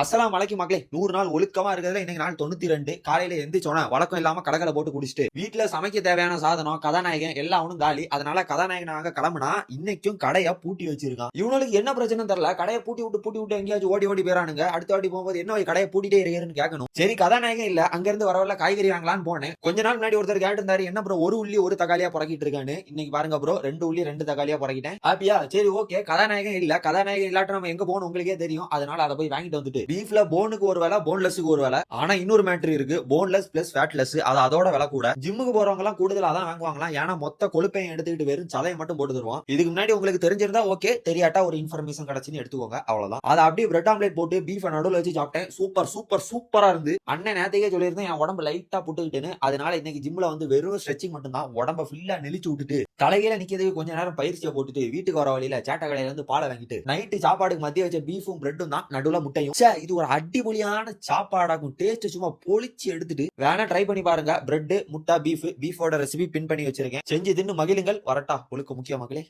அஸ்ஸலாமு அலைக்கும் மக்களே. 100 நாள் ஒழுக்கமா இருக்கிறதுல இன்னைக்கு நாள் 92. காலையில எந்திரிச்சோன வழக்கம் இல்லாம கடகலை போட்டு குடிச்சிட்டு வீட்டுல சமைக்க தேவையான சாதனம் கதாநாயகன் எல்லாம் அவனும் காலி. அதனால கதாநாயகனாக கிளம்புனா இன்னைக்கும் கடையை பூட்டி வச்சிருக்கான். இவனுக்கு என்ன பிரச்சனை தெரியல, கடையை பூட்டி விட்டு எங்கேயாச்சும் ஓடி ஓடி போயிறானுங்க. அடுத்த வாட்டி போகும்போது என்ன கடையை பூட்டிட்டே இருக்கிறேன்னு கேட்கணும். சரி கதாநாயகன் இல்ல, அங்க இருந்து வரவல்ல காய்கறி வாங்கலான்னு போனேன். கொஞ்ச நாள் முன்னாடி ஒருத்தர் கேட்டு இருந்தாரு, என்ன ப்ரோ ஒரு உள்ளி ஒரு தக்காளியா புறக்கிட்டு இருக்கான்னு. இன்னைக்கு பாருங்க ப்ரோ 2 உள்ளி 2 தக்காளியா புறக்கிட்டேன். ஹாப்பியா? சரி ஓகே. கதாநாயகன் இல்ல, கதாநாயகன் இல்லாட்ட நம்ம எங்க போகணும் உங்களுக்கே தெரியும். அதனால அதை போய் வாங்கிட்டு வந்துட்டு பீஃப்ல போனுக்கு ஒரு வேலை, போன்லெஸ்க்கு ஒரு வேலை. ஆனா இன்னொரு மேட்டர் இருக்கு, போன்லெஸ் பிளஸ் ஃபேட்லெஸ். அது அதோட விலை கூட. ஜிம்முக்கு போறவங்க எல்லாம் கூடுதலா தான் வாங்குவாங்களாம். ஏன்னா மொத்த கொழுப்பையும் எடுத்துக்கிட்டு வெறும் சதையை மட்டும் போட்டு தருவோம். இதுக்கு முன்னாடி உங்களுக்கு தெரிஞ்சிருந்தா ஓகே, தெரியாட்டா ஒரு இன்ஃபர்மேஷன் கிடைச்சுன்னு எடுத்துக்கோங்க, அவ்வளவுதான். அதை அப்படியே பிரெட் ஆம்லேட் போட்டு பீஃப் நடுவில் வச்சு சாப்பிட்டேன். சூப்பரா இருந்து. அண்ணன் நேத்தையே சொல்லியிருந்தேன் என் உடம்பு லைட்டா புட்டுக்கிட்டேன்னு. அதனால இன்னைக்கு ஜிம்ல வந்து வெறும் ஸ்ட்ரெச்சிங் மட்டும் தான். உடம்ப ஃபுல்லா நெளிச்சு விட்டுட்டு தலையில நிக்கிறதுக்கு கொஞ்ச நேரம் பயிற்சியை போட்டுட்டு வீட்டுக்கு வர வழியில சேட்டை கடையில இருந்து பாலை வாங்கிட்டு நைட்டு சாப்பாடுக்கு மத்திய வச்ச பீஃபும் பிரெட்டும் தான், நடுவுல முட்டையும். இது ஒரு அடிப்பொலியான சாப்பாடாகும். டேஸ்ட் சும்மா பொளிச்சு எடுத்துட்டு வேணா ட்ரை பண்ணி பாருங்க. பிரெட் முட்டை பீஃபோட ரெசிபி பின் பண்ணி வச்சிருக்கேன். செஞ்சு தின்னு மகிழுங்கள். வரட்டா ஒழுக்க முக்கிய மக்களே.